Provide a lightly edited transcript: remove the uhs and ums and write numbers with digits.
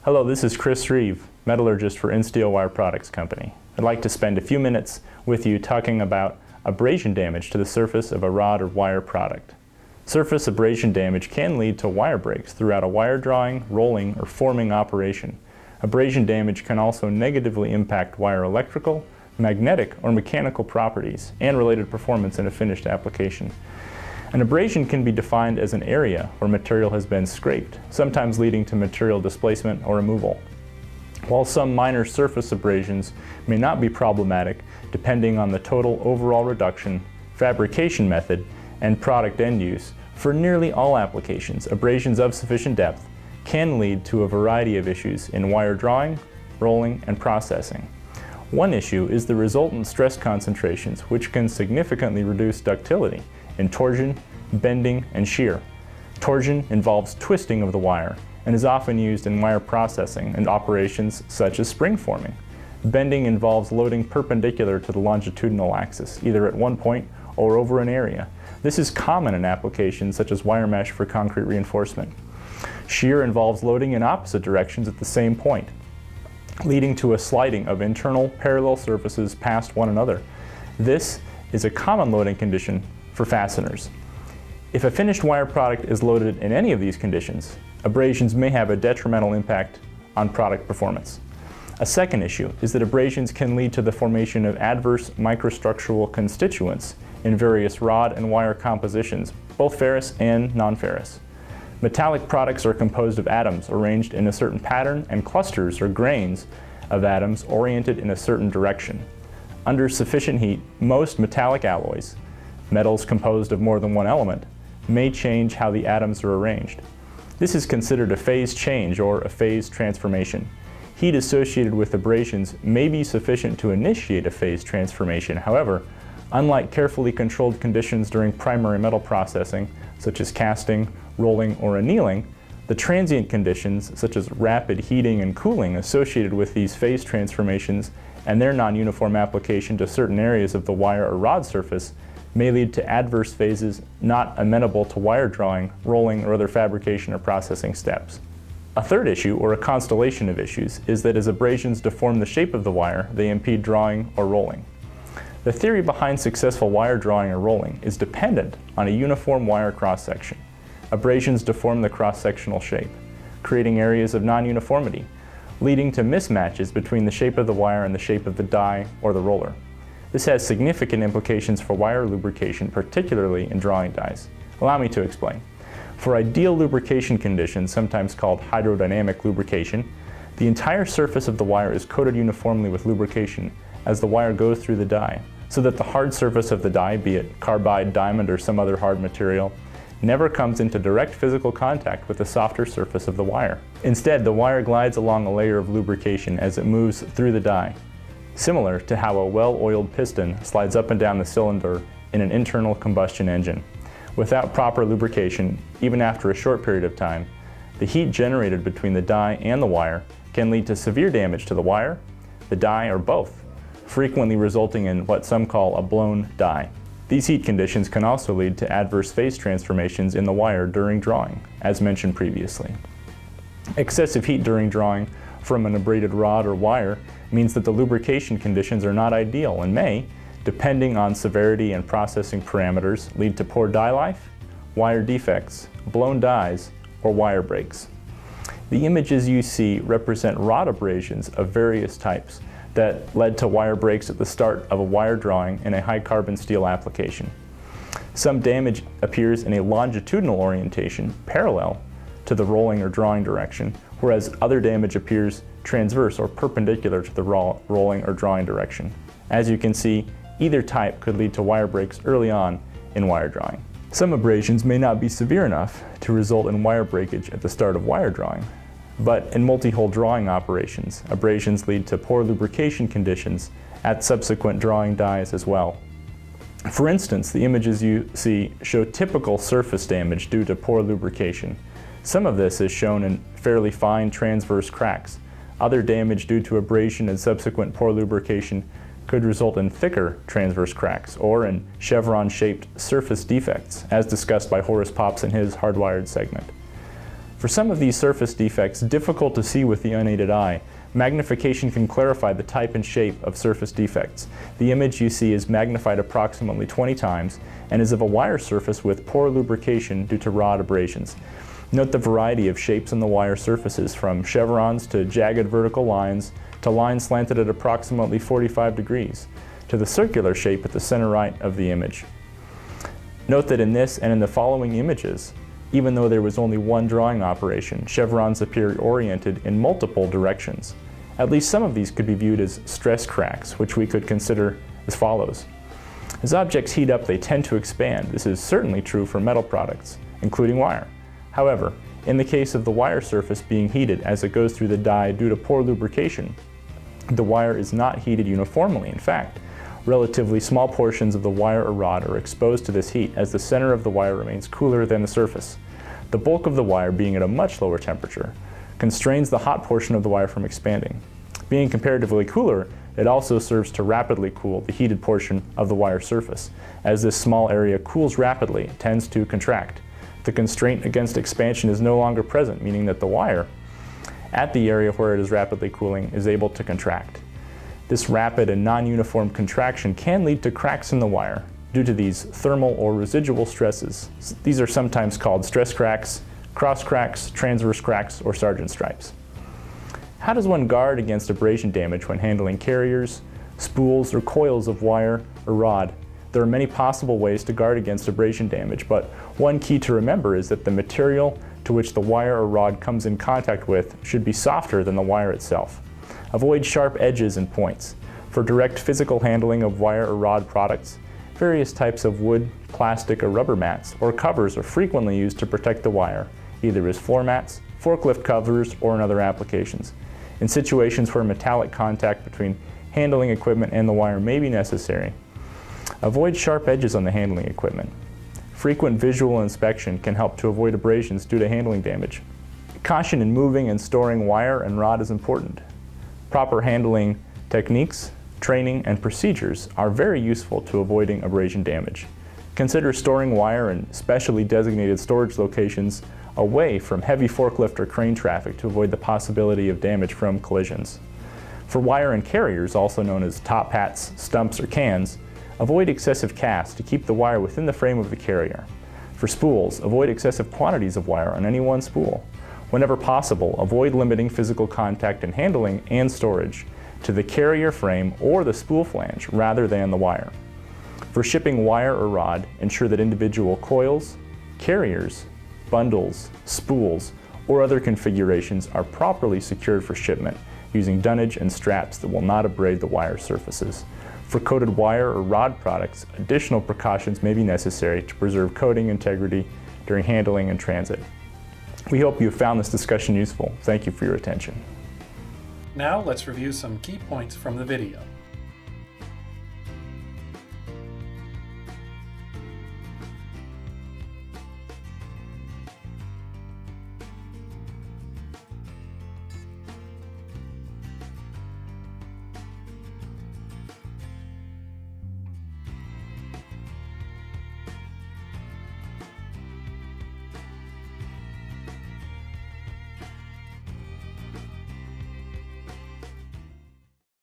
Hello, this is Chris Reeve, metallurgist for Insteel Wire Products Company. I'd like to spend a few minutes with you talking about abrasion damage to the surface of a rod or wire product. Surface abrasion damage can lead to wire breaks throughout a wire drawing, rolling, or forming operation. Abrasion damage can also negatively impact wire electrical, magnetic, or mechanical properties and related performance in a finished application. An abrasion can be defined as an area where material has been scraped, sometimes leading to material displacement or removal. While some minor surface abrasions may not be problematic, depending on the total overall reduction, fabrication method, and product end use, for nearly all applications, abrasions of sufficient depth can lead to a variety of issues in wire drawing, rolling, and processing. One issue is the resultant stress concentrations, which can significantly reduce ductility in torsion, bending, and shear. Torsion involves twisting of the wire and is often used in wire processing and operations such as spring forming. Bending involves loading perpendicular to the longitudinal axis, either at one point or over an area. This is common in applications such as wire mesh for concrete reinforcement. Shear involves loading in opposite directions at the same point, leading to a sliding of internal parallel surfaces past one another. This is a common loading condition for fasteners. If a finished wire product is loaded in any of these conditions, abrasions may have a detrimental impact on product performance. A second issue is that abrasions can lead to the formation of adverse microstructural constituents in various rod and wire compositions, both ferrous and non-ferrous. Metallic products are composed of atoms arranged in a certain pattern and clusters or grains of atoms oriented in a certain direction. Under sufficient heat, most metallic alloys, metals composed of more than one element, may change how the atoms are arranged. This is considered a phase change or a phase transformation. Heat associated with abrasions may be sufficient to initiate a phase transformation. However, unlike carefully controlled conditions during primary metal processing, such as casting, rolling, or annealing, the transient conditions, such as rapid heating and cooling associated with these phase transformations and their non-uniform application to certain areas of the wire or rod surface, may lead to adverse phases not amenable to wire drawing, rolling, or other fabrication or processing steps. A third issue, or a constellation of issues, is that as abrasions deform the shape of the wire, they impede drawing or rolling. The theory behind successful wire drawing or rolling is dependent on a uniform wire cross-section. Abrasions deform the cross-sectional shape, creating areas of non-uniformity, leading to mismatches between the shape of the wire and the shape of the die or the roller. This has significant implications for wire lubrication, particularly in drawing dies. Allow me to explain. For ideal lubrication conditions, sometimes called hydrodynamic lubrication, the entire surface of the wire is coated uniformly with lubrication as the wire goes through the die, so that the hard surface of the die, be it carbide, diamond, or some other hard material, never comes into direct physical contact with the softer surface of the wire. Instead, the wire glides along a layer of lubrication as it moves through the die, similar to how a well-oiled piston slides up and down the cylinder in an internal combustion engine. Without proper lubrication, even after a short period of time, the heat generated between the die and the wire can lead to severe damage to the wire, the die, or both, frequently resulting in what some call a blown die. These heat conditions can also lead to adverse phase transformations in the wire during drawing, as mentioned previously. Excessive heat during drawing from an abraded rod or wire means that the lubrication conditions are not ideal and may, depending on severity and processing parameters, lead to poor die life, wire defects, blown dies, or wire breaks. The images you see represent rod abrasions of various types that led to wire breaks at the start of a wire drawing in a high carbon steel application. Some damage appears in a longitudinal orientation parallel to the rolling or drawing direction, whereas other damage appears transverse or perpendicular to the rolling or drawing direction. As you can see, either type could lead to wire breaks early on in wire drawing. Some abrasions may not be severe enough to result in wire breakage at the start of wire drawing, but in multi-hole drawing operations, abrasions lead to poor lubrication conditions at subsequent drawing dies as well. For instance, the images you see show typical surface damage due to poor lubrication. Some of this is shown in fairly fine transverse cracks. Other damage due to abrasion and subsequent poor lubrication could result in thicker transverse cracks or in chevron-shaped surface defects, as discussed by Horace Pops in his Hardwired segment. For some of these surface defects difficult to see with the unaided eye, magnification can clarify the type and shape of surface defects. The image you see is magnified approximately 20 times and is of a wire surface with poor lubrication due to rod abrasions. Note the variety of shapes on the wire surfaces, from chevrons to jagged vertical lines to lines slanted at approximately 45 degrees, to the circular shape at the center right of the image. Note that in this and in the following images, even though there was only one drawing operation, chevrons appear oriented in multiple directions. At least some of these could be viewed as stress cracks, which we could consider as follows. As objects heat up, they tend to expand. This is certainly true for metal products, including wire. However, in the case of the wire surface being heated as it goes through the die due to poor lubrication, the wire is not heated uniformly. In fact, relatively small portions of the wire or rod are exposed to this heat as the center of the wire remains cooler than the surface. The bulk of the wire, being at a much lower temperature, constrains the hot portion of the wire from expanding. Being comparatively cooler, it also serves to rapidly cool the heated portion of the wire surface. As this small area cools rapidly, it tends to contract. The constraint against expansion is no longer present, meaning that the wire, at the area where it is rapidly cooling, is able to contract. This rapid and non-uniform contraction can lead to cracks in the wire due to these thermal or residual stresses. These are sometimes called stress cracks, cross cracks, transverse cracks, or sergeant stripes. How does one guard against abrasion damage when handling carriers, spools, or coils of wire or rod? There are many possible ways to guard against abrasion damage, but one key to remember is that the material to which the wire or rod comes in contact with should be softer than the wire itself. Avoid sharp edges and points. For direct physical handling of wire or rod products, various types of wood, plastic, or rubber mats or covers are frequently used to protect the wire, either as floor mats, forklift covers, or in other applications. In situations where metallic contact between handling equipment and the wire may be necessary, avoid sharp edges on the handling equipment. Frequent visual inspection can help to avoid abrasions due to handling damage. Caution in moving and storing wire and rod is important. Proper handling techniques, training, and procedures are very useful to avoiding abrasion damage. Consider storing wire in specially designated storage locations away from heavy forklift or crane traffic to avoid the possibility of damage from collisions. For wire and carriers, also known as top hats, stumps, or cans, avoid excessive cast to keep the wire within the frame of the carrier. For spools, avoid excessive quantities of wire on any one spool. Whenever possible, avoid limiting physical contact in handling and storage to the carrier frame or the spool flange rather than the wire. For shipping wire or rod, ensure that individual coils, carriers, bundles, spools, or other configurations are properly secured for shipment using dunnage and straps that will not abrade the wire surfaces. For coated wire or rod products, additional precautions may be necessary to preserve coating integrity during handling and transit. We hope you have found this discussion useful. Thank you for your attention. Now let's review some key points from the video.